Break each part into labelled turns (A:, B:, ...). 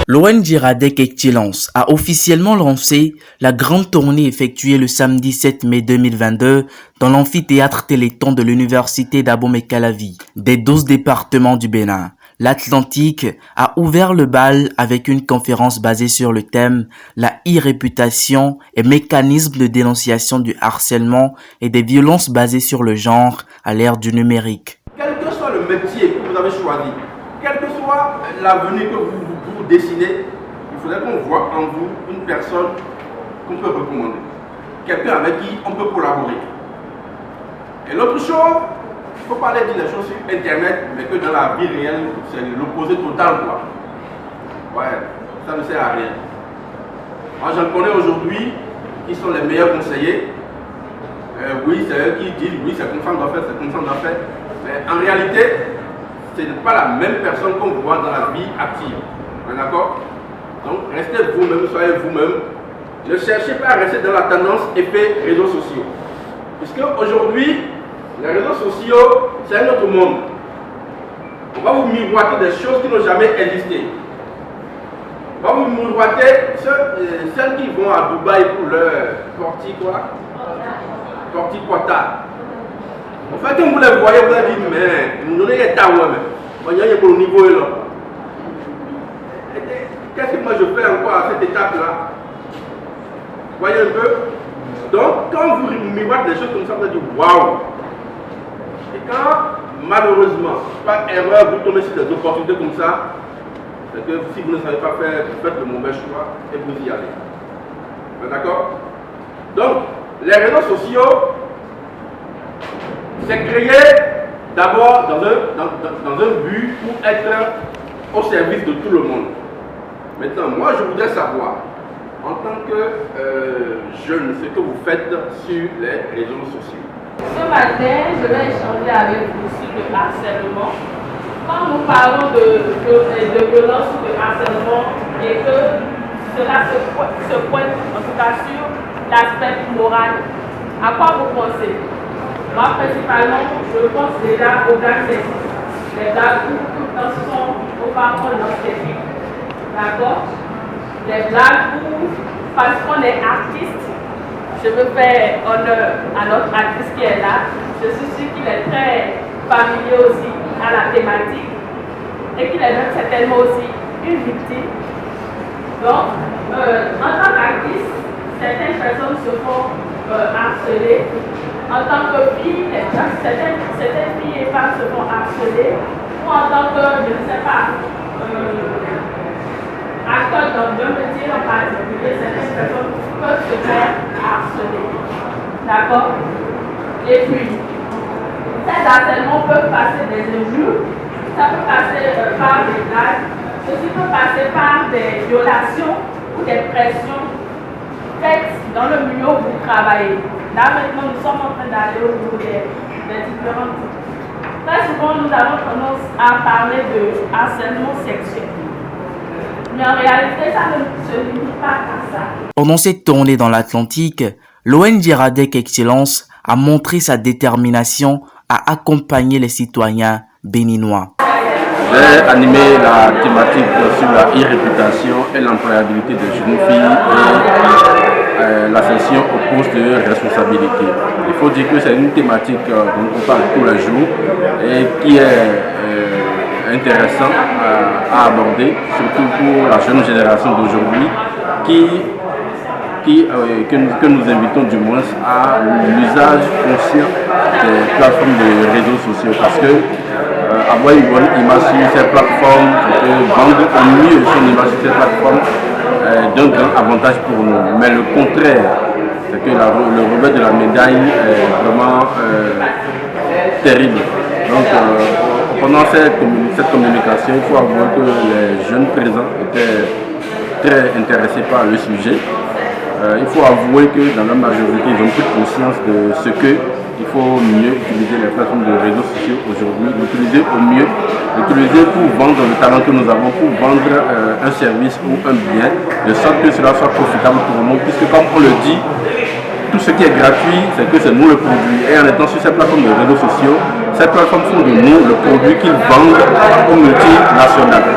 A: L'ONG Radec Excellence a officiellement lancé la grande tournée effectuée le samedi 7 mai 2022 dans l'amphithéâtre Téléthon de l'université d'Abomey-Calavi, des 12 départements du Bénin. L'Atlantique a ouvert le bal avec une conférence basée sur le thème « La e-réputation et mécanismes de dénonciation du harcèlement et des violences basées sur le genre à l'ère du numérique ».
B: Quel que soit le métier que vous avez choisi, quel que soit l'avenir que vous dessinez, il faudrait qu'on voit en vous une personne qu'on peut recommander, quelqu'un avec qui on peut collaborer. Et l'autre chose, il ne faut pas aller dire les choses sur Internet, mais que dans la vie réelle, c'est l'opposé total, quoi. Ouais, ça ne sert à rien. Moi, j'en connais aujourd'hui qui sont les meilleurs conseillers. Oui, c'est eux qui disent, oui, c'est comme ça on doit faire, c'est comme ça on doit faire. Mais en réalité, ce n'est pas la même personne qu'on voit dans la vie active. D'accord? Donc, restez vous-même, soyez vous-même. Ne cherchez pas à rester dans la tendance effet réseaux sociaux. Puisque aujourd'hui, les réseaux sociaux, c'est un autre monde. On va vous miroiter des choses qui n'ont jamais existé. On va vous miroiter celles qui vont à Dubaï pour leur porti quota. En fait, quand vous les voyez, vous allez dire, mais nous donnez les taoues, mais il y a pour le niveau là. Qu'est-ce que moi je fais encore à cette étape-là? Voyez un peu? Donc, quand vous miroitez des choses comme ça, vous allez dire, waouh! Et quand, malheureusement, par erreur, vous tombez sur des opportunités comme ça, c'est que si vous ne savez pas faire, vous faites le mauvais choix et vous y allez. D'accord? Donc, les réseaux sociaux, c'est créé d'abord dans un but pour être au service de tout le monde. Maintenant, moi, je voudrais savoir, en tant que jeune, ce que vous faites sur les réseaux sociaux.
C: Ce matin, je vais échanger avec vous sur le harcèlement. Quand nous parlons de violence ou de harcèlement et que cela se pointe en tout cas sur l'aspect moral, à quoi vous pensez? Moi, principalement, je pense déjà aux blagues sexistes. Les blagues où tout le temps sont aux parents non-sexistes. D'accord? Les blagues où, parce qu'on est artiste, je veux faire honneur à notre artiste qui est là. Je suis sûre qu'il est très familier aussi à la thématique et qu'il est même certainement aussi une victime. Donc, en tant qu'artiste, certaines personnes se font harceler. En tant que fille, certaines filles et femmes se font harceler. Ou en tant que, je ne sais pas, acteur dans un métier en particulier, certaines personnes peuvent se faire harceler. D'accord? Et puis, ces harcèlements peuvent passer des injures, ça peut passer par des blagues, ceci peut passer par des violations ou des pressions faites dans le milieu où vous travaillez. Là maintenant, nous sommes en train d'aller au niveau des différentes. Très souvent, nous avons tendance à parler de harcèlement sexuel. Mais en réalité, ça ne se limite pas à ça.
A: Pendant cette tournée dans l'Atlantique, l'ONG Radec Excellence a montré sa détermination à accompagner les citoyens béninois.
B: J'ai animé la thématique sur la e-réputation et l'employabilité des jeunes filles et l'ascension au poste de responsabilité. Il faut dire que c'est une thématique dont on parle tous les jours et qui est intéressant à aborder, surtout pour la jeune génération d'aujourd'hui que nous invitons du moins à l'usage conscient des plateformes de réseaux sociaux parce que avoir une bonne image sur ces plateformes, vendre au mieux son image sur ces plateformes d'un grand avantage pour nous. Mais le contraire, c'est que le revers de la médaille est vraiment terrible. Donc pendant cette communication, il faut avouer que les jeunes présents étaient très intéressés par le sujet. Il faut avouer que dans la majorité, ils ont pris conscience de ce qu'il faut mieux utiliser les plateformes de réseaux sociaux aujourd'hui, l'utiliser au mieux, l'utiliser pour vendre le talent que nous avons, pour vendre un service ou un bien, de sorte que cela soit profitable pour nous, puisque comme on le dit, tout ce qui est gratuit, c'est que c'est nous le produit. Et en étant sur ces plateformes de réseaux sociaux, ces plateformes font de nous le produit qu'ils vendent aux multinationales.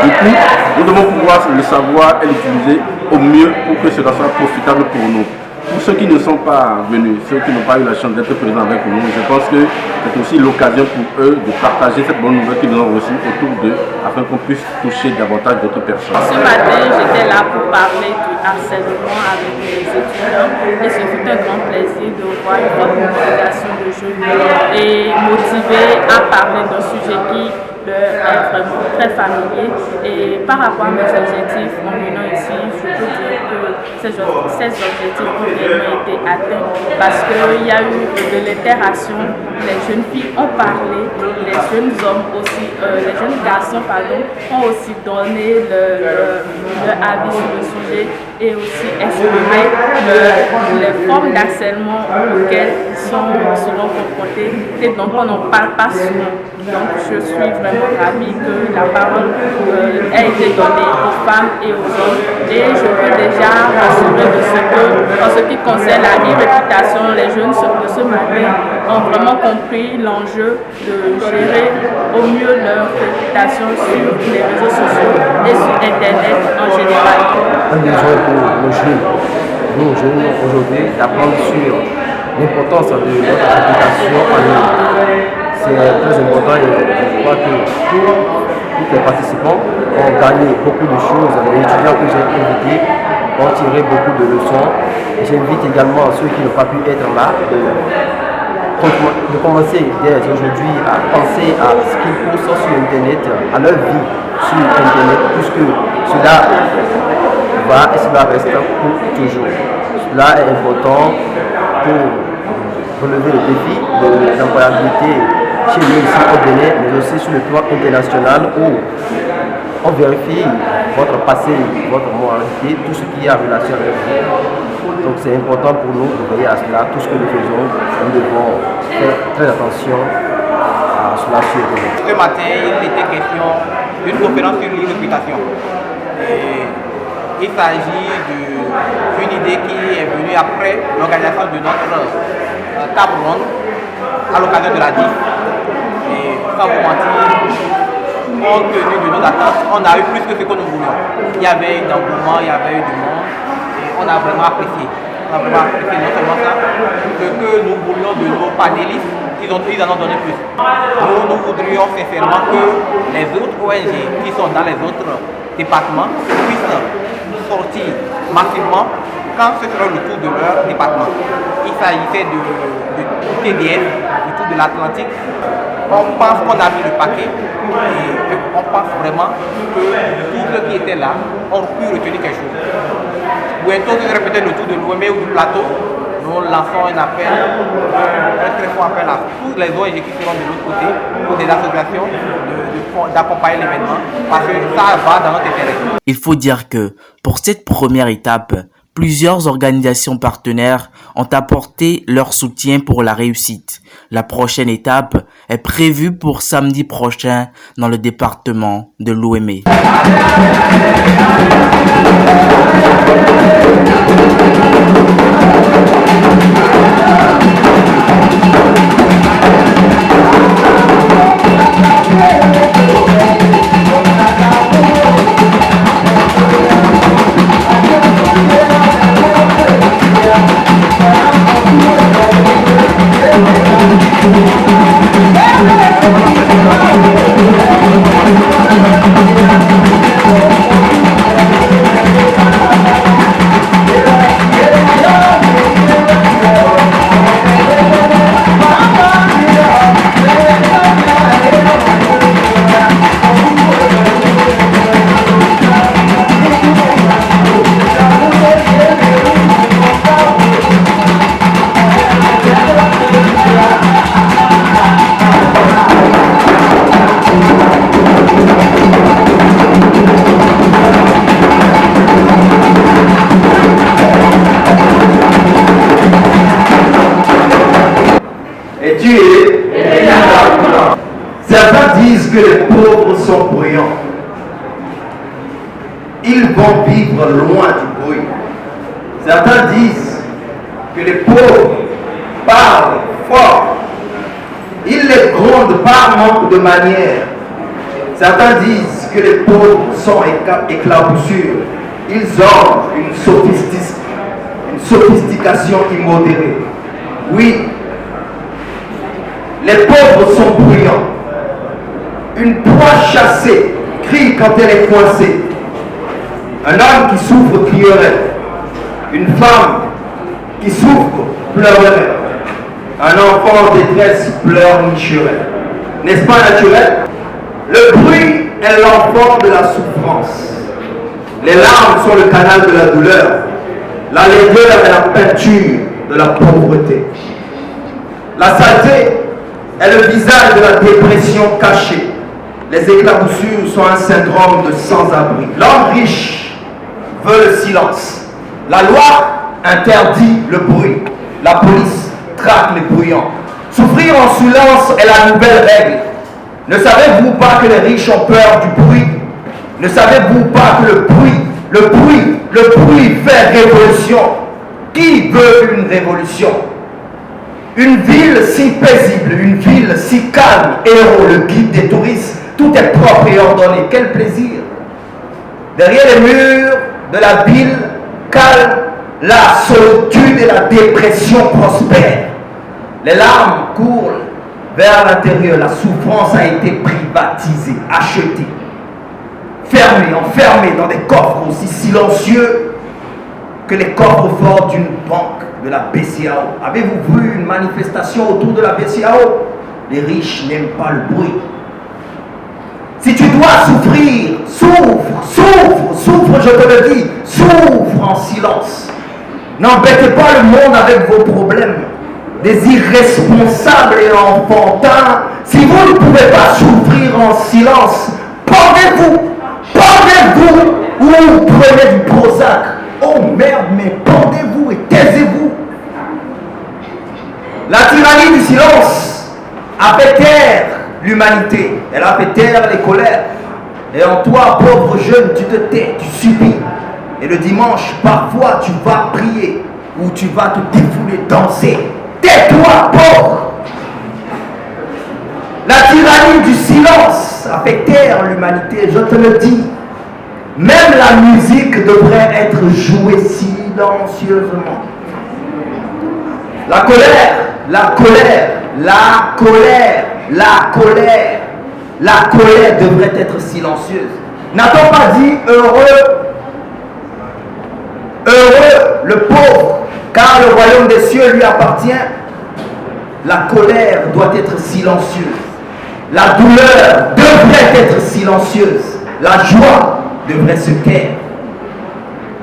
B: Du coup, nous devons pouvoir le savoir et l'utiliser au mieux pour que cela soit profitable pour nous. Pour ceux qui ne sont pas venus, ceux qui n'ont pas eu la chance d'être présents avec nous, je pense que c'est aussi l'occasion pour eux de partager cette bonne nouvelle qu'ils ont reçue autour d'eux afin qu'on puisse toucher davantage d'autres personnes.
C: Ce matin, j'étais là pour parler du harcèlement avec les étudiants et ce fut un grand plaisir de voir une forte mobilisation de jeunes et motivés à parler d'un sujet qui est vraiment très familier. Et par rapport à mes objectifs en venant ici, je peux dire que ces objectifs ont vraiment été atteints parce qu'il y a eu de l'interaction, les jeunes filles ont parlé, les jeunes hommes aussi, les jeunes garçons ont aussi donné leur avis sur le sujet et aussi exprimé les formes d'harcèlement auxquelles ils sont souvent confrontés et donc on n'en parle pas souvent. Donc je suis vraiment ravie que la parole ait été donnée aux femmes et aux hommes et je peux déjà rassurer de ce que, en ce qui concerne la e-réputation, les jeunes de ce matin ont vraiment compris l'enjeu de gérer au mieux leur réputation sur les réseaux sociaux et sur Internet en général.
D: Un besoin pour nos jeunes aujourd'hui d'apprendre sur l'importance de notre réputation en ligne. C'est très important et je crois que tous les participants ont gagné beaucoup de choses. Les étudiants que j'ai invités ont tiré beaucoup de leçons. J'invite également ceux qui n'ont pas pu être là de commencer dès aujourd'hui à penser à ce qu'ils posent sur Internet, à leur vie sur Internet, puisque cela va et cela reste pour toujours. Cela est important pour relever le défi de l'employabilité chez nous ici au Bénin, mais aussi sur le plan international où on vérifie votre passé, votre moralité, tout ce qui est en relation avec vous. Donc c'est important pour nous de veiller à cela. Tout ce que nous faisons, nous devons faire très attention à cela sur Internet.
E: Ce matin, il était question d'une conférence sur l'e-réputation. Il s'agit d'une idée qui est venue après l'organisation de notre table ronde à l'occasion de la DIF. Et sans vous mentir, compte tenu de nos attentes, on a eu plus que ce que nous voulions. Il y avait eu d'engouement, il y avait eu du monde et on a vraiment apprécié. On a vraiment apprécié non seulement ça, ce que nous voulions de nos panélistes, ils en ont donné plus. Nous voudrions sincèrement que les autres ONG qui sont dans les autres départements puissent sortir massivement quand ce sera le tour de leur département. Il s'agissait du TDF, du tour de l'Atlantique. On pense qu'on a mis le paquet et on pense vraiment que tous ceux qui étaient là ont pu retenir quelque chose. Bientôt, ce serait peut-être le tour de l'Ouémé ou du plateau. Nous lançons un appel, un très fort appel à tous les ONG qui seront de l'autre côté, pour des associations, d'accompagner l'événement, parce que ça va dans notre intérêt.
A: Il faut dire que pour cette première étape, plusieurs organisations partenaires ont apporté leur soutien pour la réussite. La prochaine étape est prévue pour samedi prochain dans le département de l'Ouémé.
F: Et Dieu est là. Certains disent que les pauvres sont bruyants. Ils vont vivre loin du bruit. Certains disent que les pauvres parlent fort. Ils les grondent par manque de manière. Certains disent disent que les pauvres sont éclaboussures, ils ont une sophistication immodérée. Oui, les pauvres sont bruyants. Une proie chassée crie quand elle est coincée. Un homme qui souffre crierait. Une femme qui souffre pleurerait. Un enfant en détresse pleurnicherait. N'est-ce pas naturel? Le bruit est l'enfant de la souffrance. Les larmes sont le canal de la douleur. La laideur est la peinture de la pauvreté. La saleté est le visage de la dépression cachée. Les éclaboussures sont un syndrome de sans-abri. L'homme riche veut le silence. La loi interdit le bruit. La police traque les bruyants. Souffrir en silence est la nouvelle règle. Ne savez-vous pas que les riches ont peur du bruit? Ne savez-vous pas que le bruit fait révolution? Qui veut une révolution? Une ville si paisible, une ville si calme, héros, le guide des touristes, tout est propre et ordonné. Quel plaisir! Derrière les murs de la ville calme, la solitude et la dépression prospèrent. Les larmes courent vers l'intérieur. La souffrance a été privatisée, achetée, fermée, enfermée dans des coffres aussi silencieux que les coffres forts d'une banque de la BCAO. Avez-vous vu une manifestation autour de la BCAO? Les riches n'aiment pas le bruit. Si tu dois souffrir, souffre, je te le dis, souffre en silence. N'embêtez pas le monde avec vos problèmes. Des irresponsables et enfantins. Si vous ne pouvez pas souffrir en silence, pendez-vous ou prenez du Prozac. Oh merde, mais pendez-vous et taisez-vous. La tyrannie du silence a fait taire l'humanité. Elle a fait taire les colères. Et en toi, pauvre jeune, tu te tais, tu subis. Et le dimanche, parfois, tu vas prier ou tu vas te défouler, danser. Tais-toi, pauvre! La tyrannie du silence a fait taire l'humanité, je te le dis. Même la musique devrait être jouée silencieusement. La colère devrait être silencieuse. N'a-t-on pas dit heureux le pauvre, car le royaume des cieux lui appartient? La colère doit être silencieuse. La douleur devrait être silencieuse. La joie devrait se taire.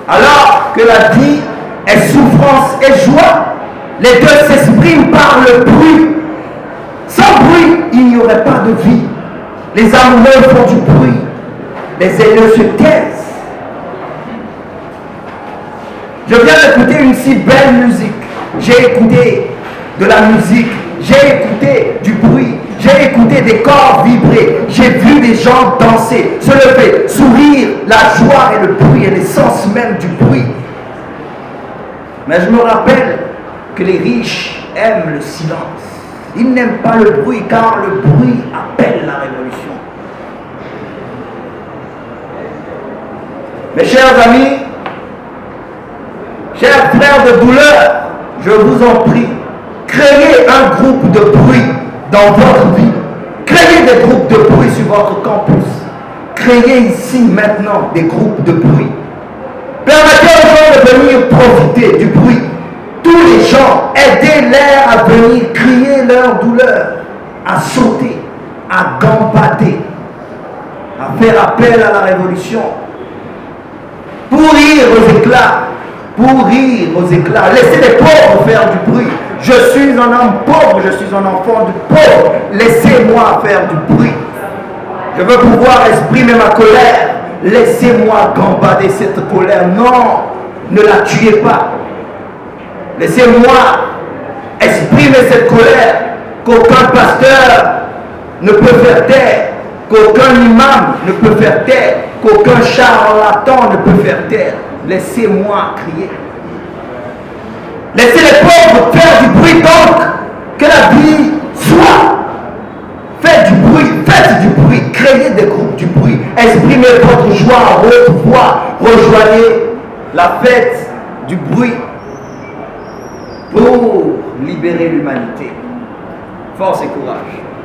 F: Alors que la vie est souffrance et joie, les deux s'expriment par le bruit. Sans bruit, il n'y aurait pas de vie. Les amoureux font du bruit. Les haineux se taisent. Je viens d'écouter une si belle musique. J'ai écouté de la musique. J'ai écouté du bruit. J'ai écouté des corps vibrer. J'ai vu des gens danser, se lever, sourire. La joie et le bruit est l'essence même du bruit. Mais je me rappelle que les riches aiment le silence. Ils n'aiment pas le bruit car le bruit appelle la révolution. Mes chers amis, chers frères de douleur, je vous en prie, créez un groupe de bruit dans votre vie. Créez des groupes de bruit sur votre campus. Créez ici maintenant des groupes de bruit. Permettez aux gens de venir profiter du bruit. Tous les gens, aidez-les à venir crier leur douleur, à sauter, à gambader, à faire appel à la révolution. Pour rire aux éclats, laissez les pauvres faire du bruit. Je suis un homme pauvre, je suis un enfant du pauvre. Laissez-moi faire du bruit. Je veux pouvoir exprimer ma colère. Laissez-moi gambader cette colère. Non, ne la tuez pas. Laissez-moi exprimer cette colère qu'aucun pasteur ne peut faire taire, qu'aucun imam ne peut faire taire, qu'aucun charlatan ne peut faire taire. Laissez-moi crier. Laissez les pauvres faire du bruit, donc que la vie soit. Faites du bruit, créez des groupes du bruit. Exprimez votre joie en haute voix. Rejoignez la fête du bruit pour libérer l'humanité. Force et courage.